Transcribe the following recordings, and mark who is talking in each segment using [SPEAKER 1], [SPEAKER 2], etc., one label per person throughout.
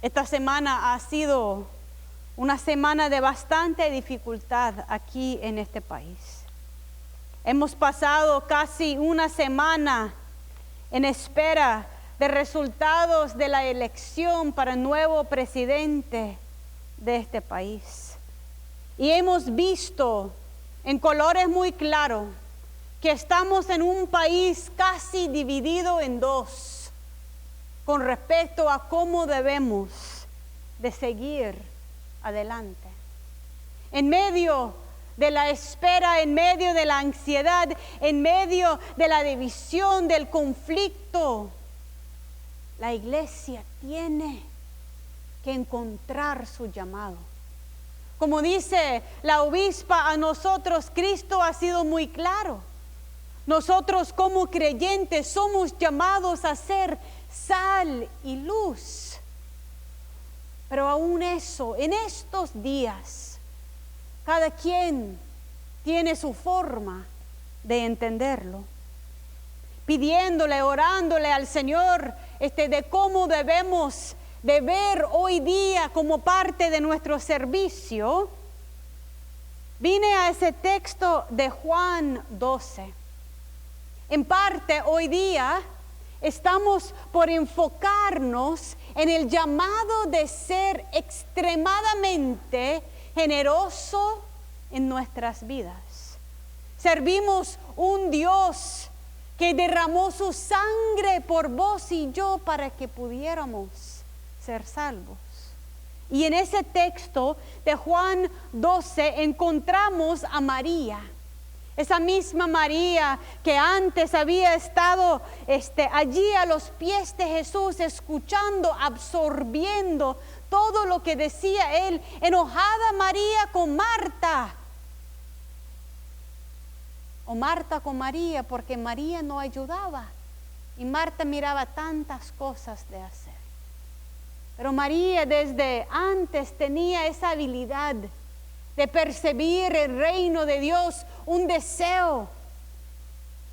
[SPEAKER 1] Esta semana ha sido una semana de bastante dificultad aquí en este país. Hemos pasado casi una semana en espera de resultados de la elección para el nuevo presidente de este país. Y hemos visto en colores muy claros que estamos en un país casi dividido en dos con respecto a cómo debemos de seguir adelante. En medio de la espera, en medio de la ansiedad, en medio de la división, del conflicto, la iglesia tiene que encontrar su llamado. Como dice la obispa, a nosotros Cristo ha sido muy claro. Nosotros como creyentes somos llamados a ser sal y luz. Pero aún eso, en estos días, cada quien tiene su forma de entenderlo. Pidiéndole, orándole al Señor de cómo debemos de ver hoy día como parte de nuestro servicio. Vine a ese texto de Juan 12. En parte hoy día estamos por enfocarnos en el llamado de ser extremadamente generoso en nuestras vidas. Servimos un Dios que derramó su sangre por vos y yo para que pudiéramos ser salvos. Y en ese texto de Juan 12 encontramos a María. Esa misma María que antes había estado allí a los pies de Jesús, escuchando, absorbiendo todo lo que decía él. Enojada María con Marta. O Marta con María, porque María no ayudaba. Y Marta miraba tantas cosas de hacer. Pero María desde antes tenía esa habilidad de percibir el reino de Dios, un deseo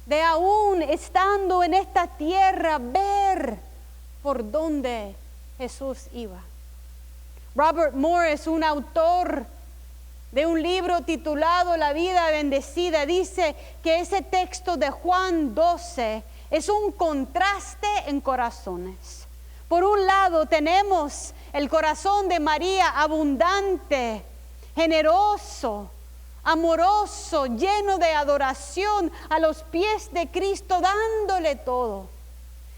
[SPEAKER 1] de aún estando en esta tierra, ver por dónde Jesús iba. Robert Morris, un autor de un libro titulado La vida bendecida, dice que ese texto de Juan 12 es un contraste en corazones. Por un lado tenemos el corazón de María abundante, generoso, amoroso, lleno de adoración a los pies de Cristo, dándole todo.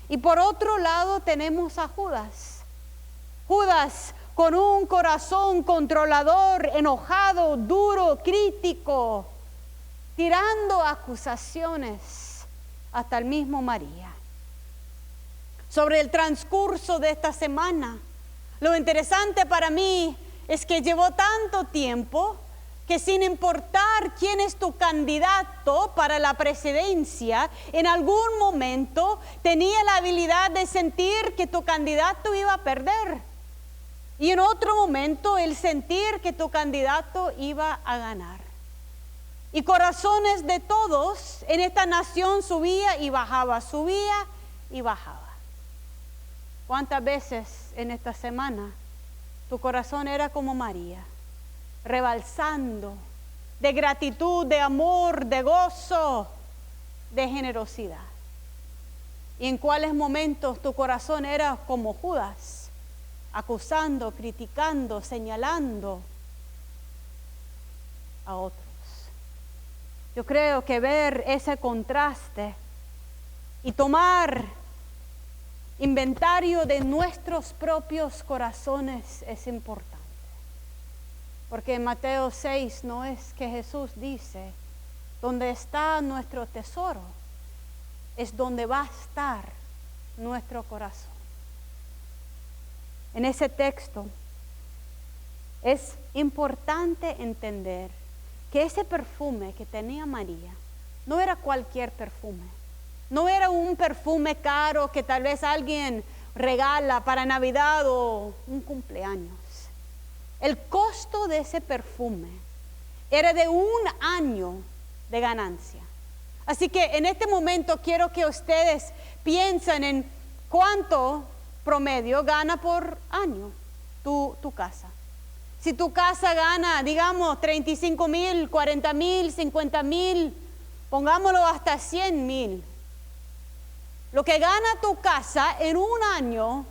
[SPEAKER 1] Y por otro lado tenemos a Judas. Judas con un corazón controlador, enojado, duro, crítico, tirando acusaciones hasta el mismo María. Sobre el transcurso de esta semana, lo interesante para mí es que llevó tanto tiempo que sin importar quién es tu candidato para la presidencia, en algún momento tenía la habilidad de sentir que tu candidato iba a perder. Y en otro momento el sentir que tu candidato iba a ganar. Y corazones de todos en esta nación subía y bajaba, subía y bajaba. ¿Cuántas veces en esta semana tu corazón era como María, rebalsando de gratitud, de amor, de gozo, de generosidad? ¿Y en cuáles momentos tu corazón era como Judas, acusando, criticando, señalando a otros? Yo creo que ver ese contraste y tomar inventario de nuestros propios corazones es importante. Porque en Mateo 6 no es que Jesús dice, donde está nuestro tesoro, es donde va a estar nuestro corazón. En ese texto es importante entender que ese perfume que tenía María no era cualquier perfume. No era un perfume caro que tal vez alguien regala para Navidad o un cumpleaños. El costo de ese perfume era de 1 año de ganancia. Así que en este momento quiero que ustedes piensen en cuánto promedio gana por año tu casa? Si tu casa gana, digamos, 35,000, 40,000, 50,000, pongámoslo hasta 100,000. Lo que gana tu casa en un año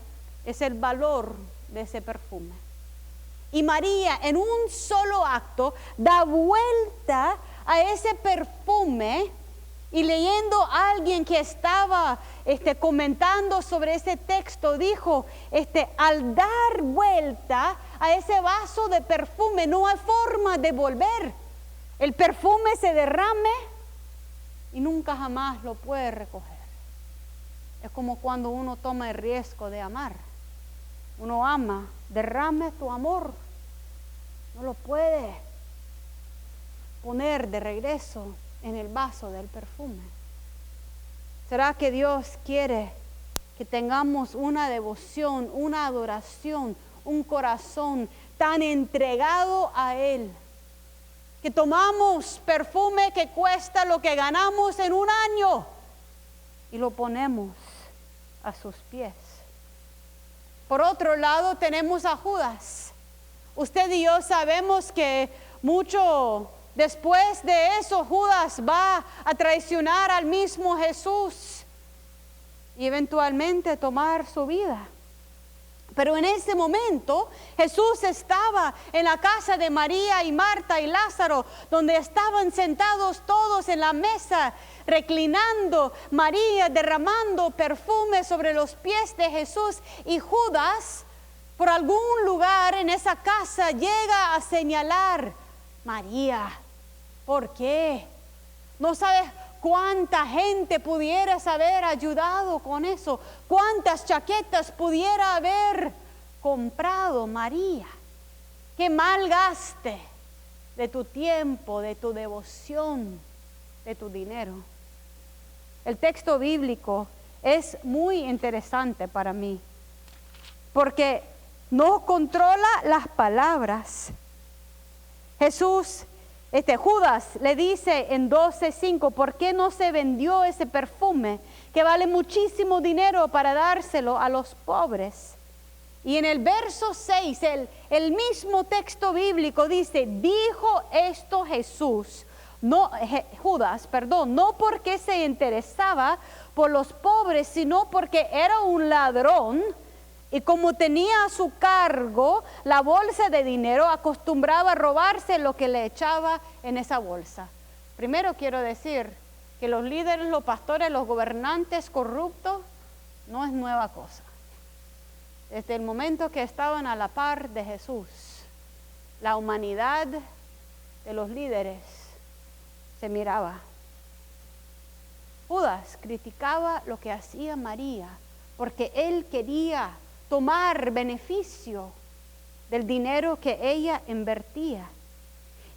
[SPEAKER 1] es el valor de ese perfume. Y María en un solo acto da vuelta a ese perfume. Y leyendo a alguien que estaba comentando sobre ese texto, dijo, al dar vuelta a ese vaso de perfume, no hay forma de volver. El perfume se derrame y nunca jamás lo puede recoger. Es como cuando uno toma el riesgo de amar. Uno ama, derrame tu amor. No lo puede poner de regreso en el vaso del perfume. ¿Será que Dios quiere que tengamos una devoción, una adoración, un corazón tan entregado a Él, que tomamos perfume que cuesta lo que ganamos en un año y lo ponemos a sus pies? Por otro lado tenemos a Judas. Usted y yo sabemos que mucho después de eso, Judas va a traicionar al mismo Jesús y eventualmente tomar su vida. Pero en ese momento Jesús estaba en la casa de María y Marta y Lázaro, donde estaban sentados todos en la mesa, reclinando, María derramando perfume sobre los pies de Jesús, y Judas, por algún lugar en esa casa, llega a señalar: María, ¿por qué? No sabes cuánta gente pudieras haber ayudado con eso, cuántas chaquetas pudiera haber comprado María. Qué mal gaste de tu tiempo, de tu devoción, de tu dinero. El texto bíblico es muy interesante para mí, porque no controla las palabras. Judas le dice en 12:5, ¿por qué no se vendió ese perfume que vale muchísimo dinero para dárselo a los pobres? Y en el verso 6, el mismo texto bíblico dice, dijo esto Judas, no porque se interesaba por los pobres, sino porque era un ladrón. Y como tenía a su cargo la bolsa de dinero, acostumbraba a robarse lo que le echaba en esa bolsa. Primero quiero decir que los líderes, los pastores, los gobernantes corruptos no es nueva cosa. Desde el momento que estaban a la par de Jesús, la humanidad de los líderes se miraba. Judas criticaba lo que hacía María porque él quería tomar beneficio del dinero que ella invertía.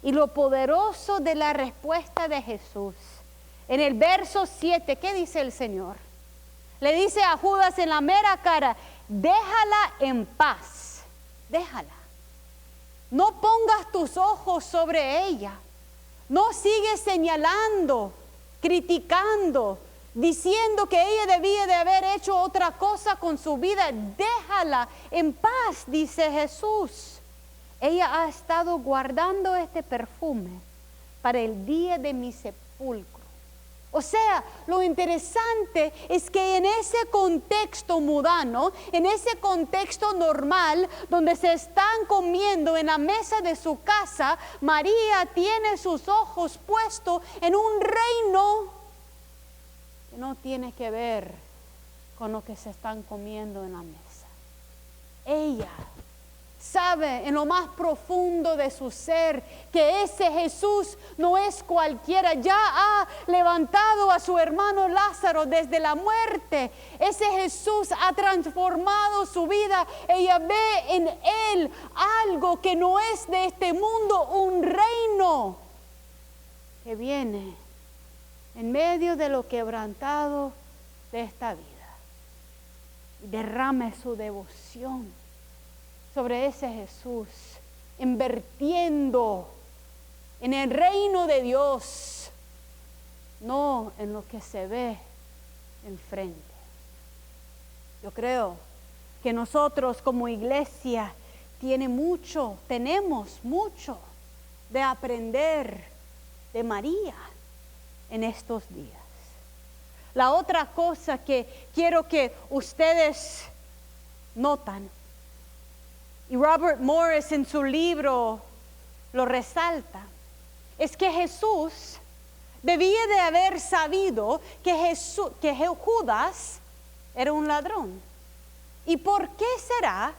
[SPEAKER 1] Y lo poderoso de la respuesta de Jesús, en el verso 7, ¿qué dice el Señor? Le dice a Judas en la mera cara, déjala en paz, déjala. No pongas tus ojos sobre ella. No sigues señalando, criticando, diciendo que ella debía de haber hecho otra cosa con su vida. Déjala en paz, dice Jesús. Ella ha estado guardando este perfume para el día de mi sepulcro. O sea, lo interesante es que en ese contexto mundano, en ese contexto normal, donde se están comiendo en la mesa de su casa, María tiene sus ojos puestos en un reino que no tiene que ver con lo que se están comiendo en la mesa. Ella sabe en lo más profundo de su ser que ese Jesús no es cualquiera. Ya ha levantado a su hermano Lázaro desde la muerte. Ese Jesús ha transformado su vida. Ella ve en él algo que no es de este mundo, un reino que viene en medio de lo quebrantado de esta vida. Derrame su devoción sobre ese Jesús, invirtiendo en el reino de Dios, no en lo que se ve enfrente. Yo creo que nosotros como iglesia tenemos mucho de aprender de María en estos días. La otra cosa que quiero que ustedes notan, y Robert Morris en su libro lo resalta, es que Jesús debía de haber sabido que Judas era un ladrón. ¿Y por qué será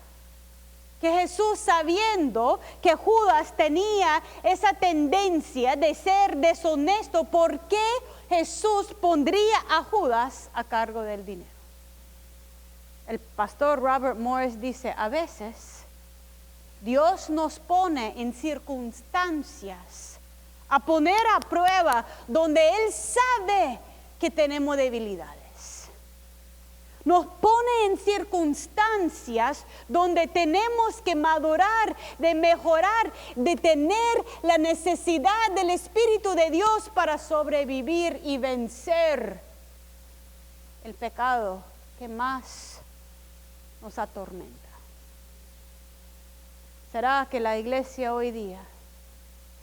[SPEAKER 1] que Jesús, sabiendo que Judas tenía esa tendencia de ser deshonesto, por qué Jesús pondría a Judas a cargo del dinero? El pastor Robert Morris dice, a veces Dios nos pone en circunstancias a poner a prueba donde Él sabe que tenemos debilidades. Nos pone en circunstancias donde tenemos que madurar, de mejorar, de tener la necesidad del Espíritu de Dios para sobrevivir y vencer el pecado que más nos atormenta. ¿Será que la iglesia hoy día,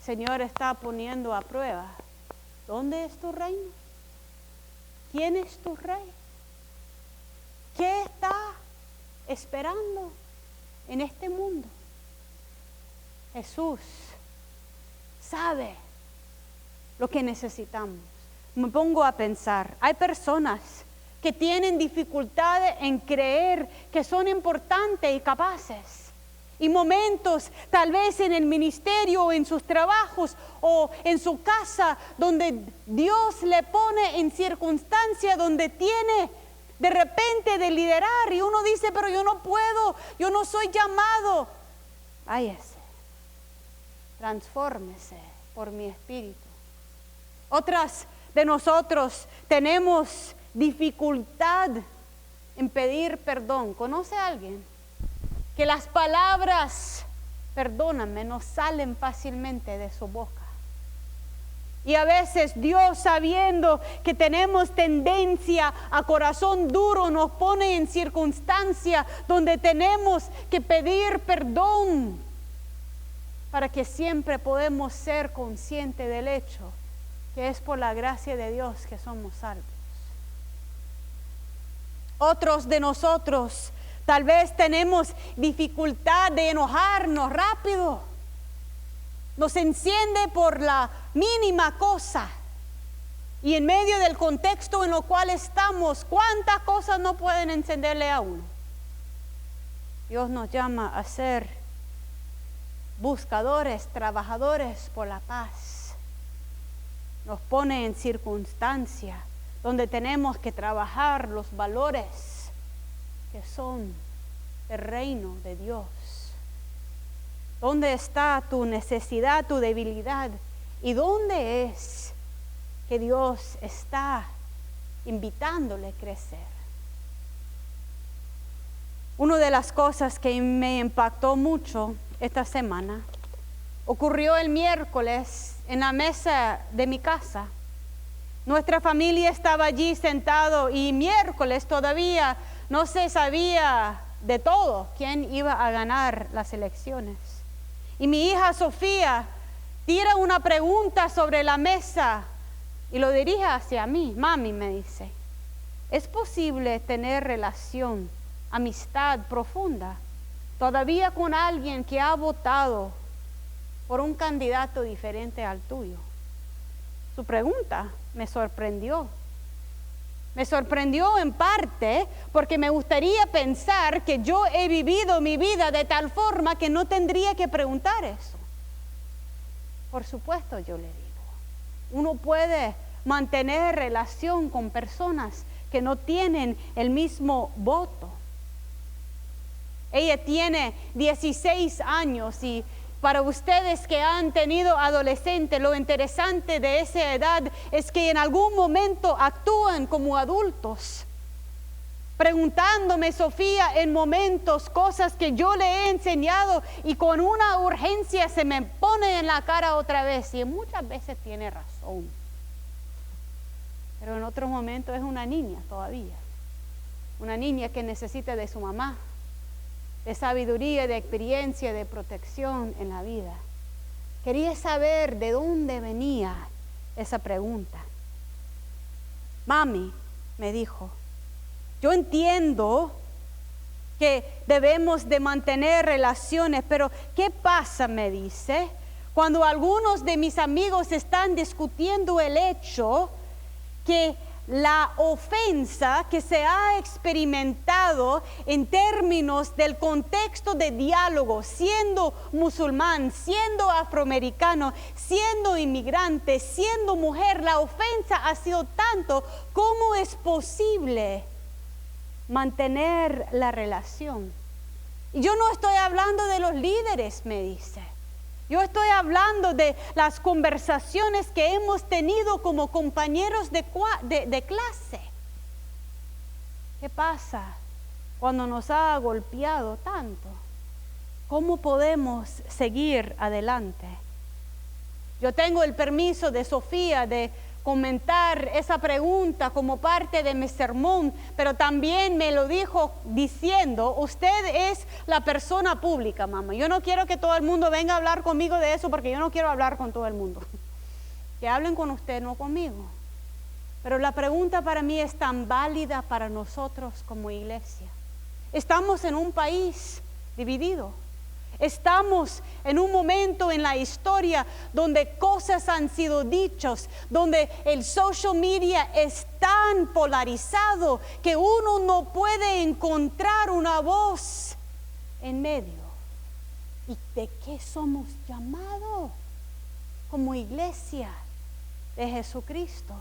[SPEAKER 1] Señor, está poniendo a prueba? ¿Dónde es tu reino? ¿Quién es tu rey? ¿Qué está esperando en este mundo? Jesús sabe lo que necesitamos. Me pongo a pensar, hay personas que tienen dificultades en creer que son importantes y capaces. Y momentos, tal vez en el ministerio, o en sus trabajos, o en su casa, donde Dios le pone en circunstancias donde tiene de repente de liderar, y uno dice, pero yo no puedo, yo no soy llamado. Váyase, transfórmese por mi espíritu. Otras de nosotros tenemos dificultad en pedir perdón. ¿Conoce a alguien que las palabras perdóname no salen fácilmente de su boca? Y a veces Dios, sabiendo que tenemos tendencia a corazón duro, nos pone en circunstancias donde tenemos que pedir perdón para que siempre podemos ser conscientes del hecho que es por la gracia de Dios que somos salvos. Otros de nosotros tal vez tenemos dificultad de enojarnos rápido. Nos enciende por la mínima cosa. Y en medio del contexto en el cual estamos, ¿cuántas cosas no pueden encenderle a uno? Dios nos llama a ser buscadores, trabajadores por la paz. Nos pone en circunstancias donde tenemos que trabajar los valores que son el reino de Dios. ¿Dónde está tu necesidad, tu debilidad? ¿Y dónde es que Dios está invitándole a crecer? Una de las cosas que me impactó mucho esta semana ocurrió el miércoles en la mesa de mi casa. Nuestra familia estaba allí sentado y miércoles todavía no se sabía de todo quién iba a ganar las elecciones. Y mi hija Sofía tira una pregunta sobre la mesa y lo dirige hacia mí. Mami, me dice, ¿es posible tener relación, amistad profunda todavía con alguien que ha votado por un candidato diferente al tuyo? Su pregunta me sorprendió. Me sorprendió en parte porque me gustaría pensar que yo he vivido mi vida de tal forma que no tendría que preguntar eso. Por supuesto, yo le digo, uno puede mantener relación con personas que no tienen el mismo voto. Ella tiene 16 años y para ustedes que han tenido adolescentes, lo interesante de esa edad es que en algún momento actúan como adultos. Preguntándome, Sofía, en momentos cosas que yo le he enseñado y con una urgencia se me pone en la cara otra vez. Y muchas veces tiene razón. Pero en otros momentos es una niña todavía. Una niña que necesita de su mamá, de sabiduría, de experiencia, de protección en la vida. Quería saber de dónde venía esa pregunta. Mami, me dijo, yo entiendo que debemos de mantener relaciones, pero ¿qué pasa? Me dice, cuando algunos de mis amigos están discutiendo el hecho que la ofensa que se ha experimentado en términos del contexto de diálogo, siendo musulmán, siendo afroamericano, siendo inmigrante, siendo mujer, la ofensa ha sido tanto. ¿Cómo es posible mantener la relación? Y yo no estoy hablando de los líderes, me dice. Yo estoy hablando de las conversaciones que hemos tenido como compañeros de clase. ¿Qué pasa cuando nos ha golpeado tanto? ¿Cómo podemos seguir adelante? Yo tengo el permiso de Sofía de comentar esa pregunta como parte de mi sermón, pero también me lo dijo diciendo, usted es la persona pública, mamá. Yo no quiero que todo el mundo venga a hablar conmigo de eso porque yo no quiero hablar con todo el mundo. Que hablen con usted, no conmigo. Pero la pregunta para mí es tan válida para nosotros como iglesia. Estamos en un país dividido. Estamos en un momento en la historia donde cosas han sido dichas, donde el social media es tan polarizado que uno no puede encontrar una voz en medio. ¿Y de qué somos llamados como iglesia de Jesucristo?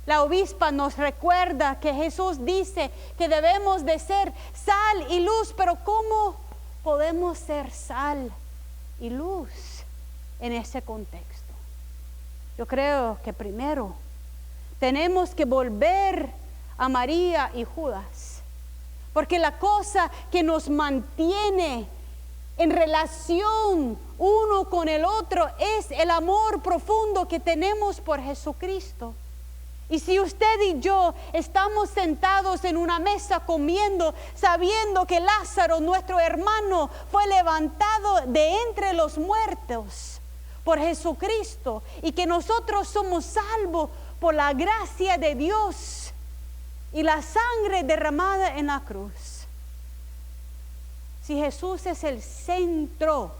[SPEAKER 1] La obispa nos recuerda que Jesús dice que debemos de ser sal y luz, pero ¿cómo podemos ser sal y luz en ese contexto? Yo creo que primero tenemos que volver a María y Judas, porque la cosa que nos mantiene en relación uno con el otro es el amor profundo que tenemos por Jesucristo. Y si usted y yo estamos sentados en una mesa comiendo, sabiendo que Lázaro, nuestro hermano, fue levantado de entre los muertos por Jesucristo y que nosotros somos salvos por la gracia de Dios y la sangre derramada en la cruz. Si Jesús es el centro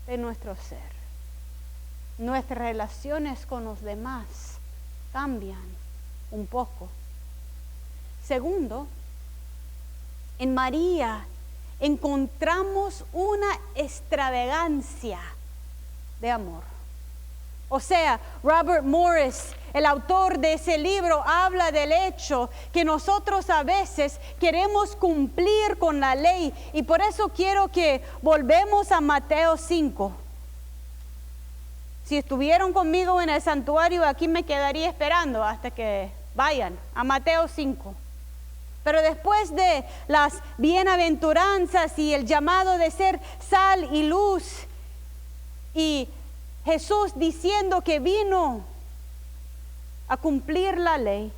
[SPEAKER 1] de nuestro ser, nuestras relaciones con los demás cambian un poco. Segundo, en María encontramos una extravagancia de amor. O sea, Robert Morris, el autor de ese libro, habla del hecho que nosotros a veces queremos cumplir con la ley, y por eso quiero que volvemos a Mateo 5. Si estuvieron conmigo en el santuario, aquí me quedaría esperando hasta que vayan a Mateo 5. Pero después de las bienaventuranzas y el llamado de ser sal y luz, y Jesús diciendo que vino a cumplir la ley,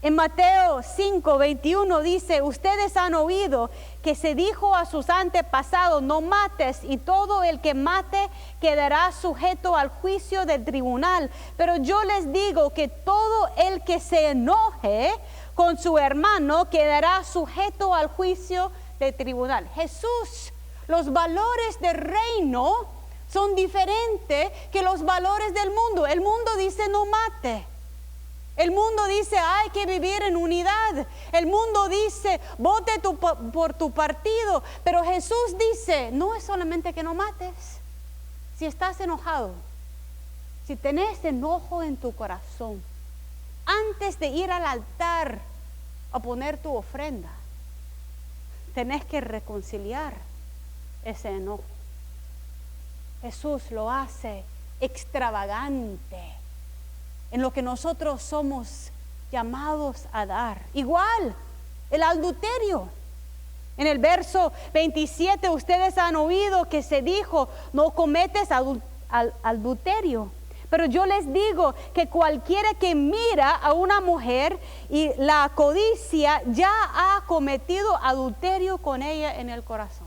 [SPEAKER 1] en Mateo 5:21 dice, ustedes han oído que se dijo a sus antepasados, no mates, y todo el que mate quedará sujeto al juicio del tribunal. Pero yo les digo que todo el que se enoje con su hermano quedará sujeto al juicio del tribunal. Jesús, los valores del reino son diferentes que los valores del mundo. El mundo dice no mate. El mundo dice hay que vivir en unidad. El mundo dice vote por tu partido. Pero Jesús dice no es solamente que no mates. Si estás enojado, si tenés enojo en tu corazón, antes de ir al altar a poner tu ofrenda, tenés que reconciliar ese enojo. Jesús lo hace extravagante en lo que nosotros somos llamados a dar. Igual, el adulterio. En el verso 27, ustedes han oído que se dijo, no cometes adulterio. Pero yo les digo que cualquiera que mira a una mujer y la codicia ya ha cometido adulterio con ella en el corazón.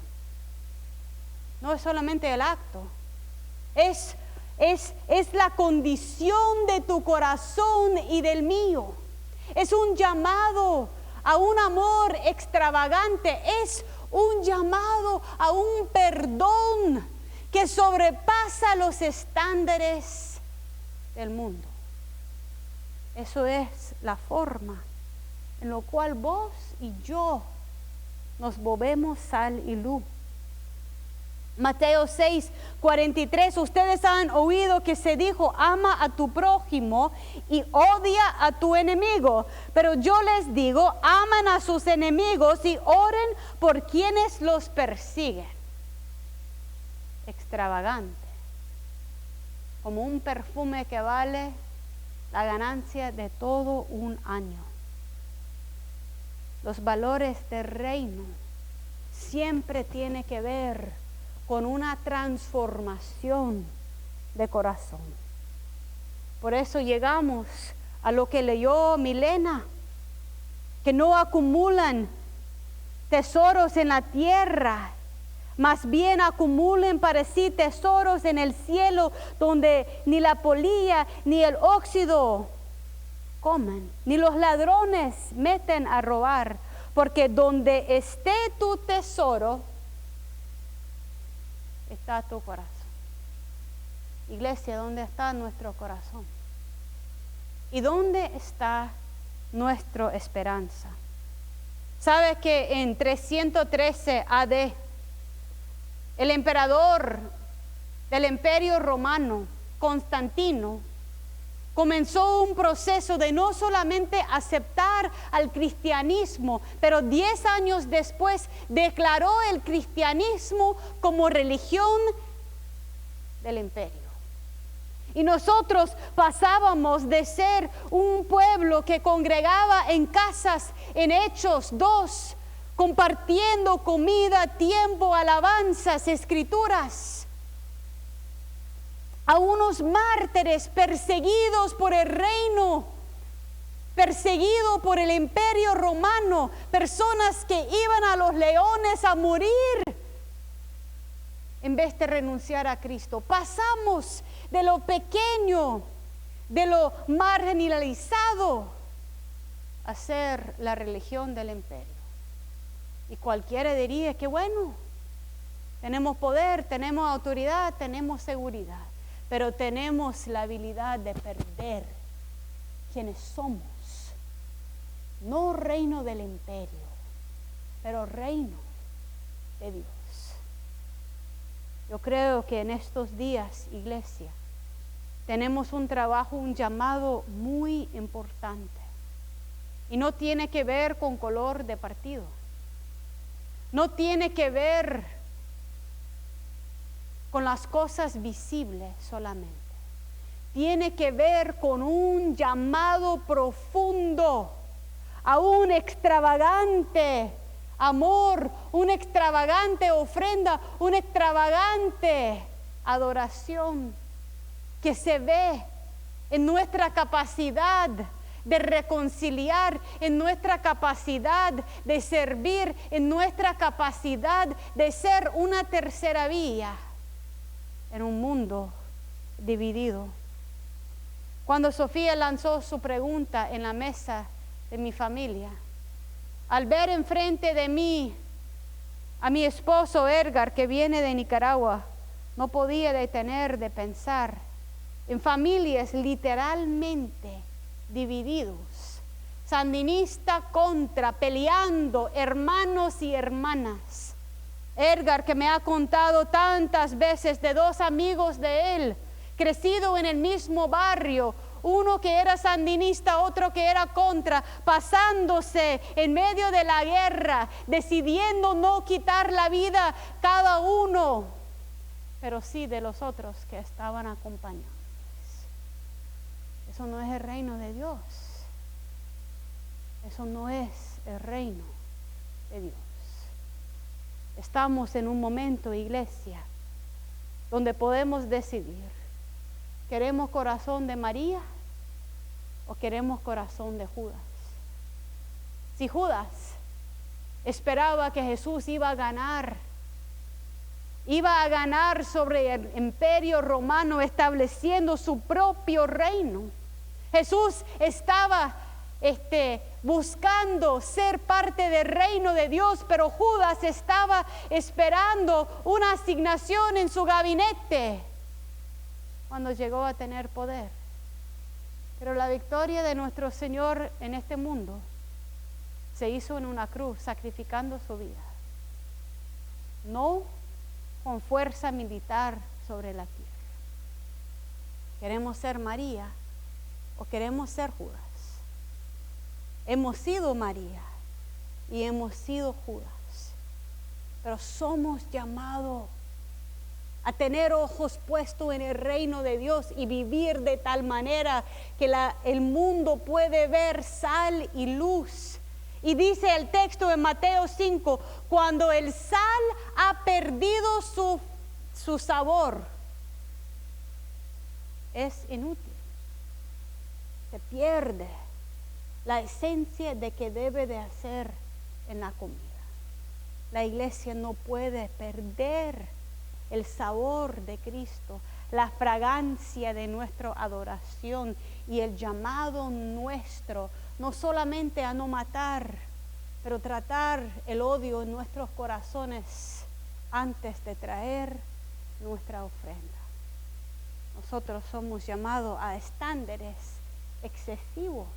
[SPEAKER 1] No es solamente el acto, es la condición de tu corazón y del mío. Es un llamado a un amor extravagante, es un llamado a un perdón que sobrepasa los estándares del mundo. Eso es la forma en la cual vos y yo nos volvemos sal y luz. Mateo 6:43, ustedes han oído que se dijo, ama a tu prójimo y odia a tu enemigo. Pero yo les digo, aman a sus enemigos y oren por quienes los persiguen. Extravagante, como un perfume que vale la ganancia de todo un año. Los valores del reino siempre tienen que ver con una transformación de corazón. Por eso llegamos a lo que leyó Milena, que no acumulan tesoros en la tierra, más bien acumulen para sí tesoros en el cielo, donde ni la polilla ni el óxido comen, ni los ladrones meten a robar, porque donde esté tu tesoro, está tu corazón. Iglesia, ¿dónde está nuestro corazón? ¿Y dónde está nuestra esperanza? ¿Sabe que en 313 AD, el emperador del Imperio Romano, Constantino, comenzó un proceso de no solamente aceptar al cristianismo, pero 10 años después declaró el cristianismo como religión del imperio. Y nosotros pasábamos de ser un pueblo que congregaba en casas en Hechos 2, compartiendo comida, tiempo, alabanzas, escrituras, a unos mártires perseguidos por el reino, perseguidos por el imperio romano, personas que iban a los leones a morir en vez de renunciar a Cristo. Pasamos de lo pequeño, de lo marginalizado, a ser la religión del imperio. Y cualquiera diría que bueno, tenemos poder, tenemos autoridad, tenemos seguridad, pero tenemos la habilidad de perder quienes somos. No reino del imperio, pero reino de Dios. Yo creo que en estos días, iglesia, tenemos un trabajo, un llamado muy importante. Y no tiene que ver con color de partido. No tiene que ver con las cosas visibles solamente. Tiene que ver con un llamado profundo a un extravagante amor, una extravagante ofrenda, una extravagante adoración que se ve en nuestra capacidad de reconciliar, en nuestra capacidad de servir, en nuestra capacidad de ser una tercera vía en un mundo dividido. Cuando Sofía lanzó su pregunta en la mesa de mi familia, al ver enfrente de mí a mi esposo Edgar, que viene de Nicaragua, no podía detener de pensar en familias literalmente divididos, sandinista contra, peleando, hermanos y hermanas. Edgar, que me ha contado tantas veces de dos amigos de él, crecido en el mismo barrio, uno que era sandinista, otro que era contra, pasándose en medio de la guerra, decidiendo no quitar la vida cada uno, pero sí de los otros que estaban acompañándoles. Eso no es el reino de Dios. Eso no es el reino de Dios. Estamos en un momento, iglesia, donde podemos decidir ¿Queremos corazón de María o queremos corazón de Judas? Si Judas esperaba que Jesús iba a ganar sobre el imperio romano, estableciendo su propio reino. Jesús estaba buscando ser parte del reino de Dios, pero Judas estaba esperando una asignación en su gabinete cuando llegó a tener poder. Pero la victoria de nuestro Señor en este mundo se hizo en una cruz, sacrificando su vida. No con fuerza militar sobre la tierra. ¿Queremos ser María o queremos ser Judas? Hemos sido María y hemos sido Judas, pero somos llamados a tener ojos puestos en el reino de Dios y vivir de tal manera que el mundo puede ver sal y luz. Y dice el texto en Mateo 5, cuando el sal ha perdido su sabor, es inútil. Se pierde la esencia de que debe de hacer en la comida. La iglesia no puede perder el sabor de Cristo, la fragancia de nuestra adoración y el llamado nuestro, no solamente a no matar, pero tratar el odio en nuestros corazones antes de traer nuestra ofrenda. Nosotros somos llamados a estándares excesivos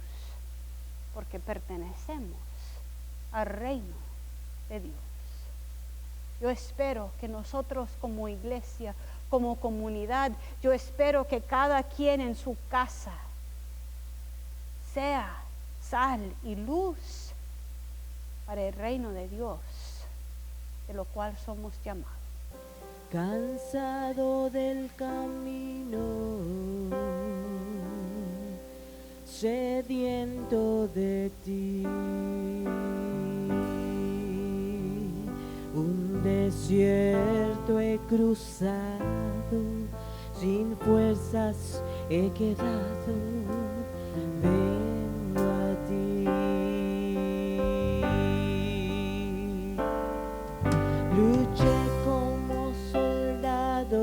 [SPEAKER 1] porque pertenecemos al reino de Dios. Yo espero que nosotros como iglesia, como comunidad, yo espero que cada quien en su casa sea sal y luz para el reino de Dios, de lo cual somos llamados.
[SPEAKER 2] Cansado del camino, sediento de ti, un desierto he cruzado, sin fuerzas he quedado, vengo a ti. Luché como soldado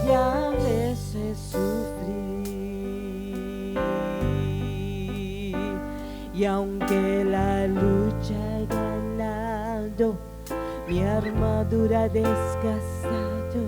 [SPEAKER 2] y a veces sufrí, y aunque la lucha he ganado, mi armadura desgastado,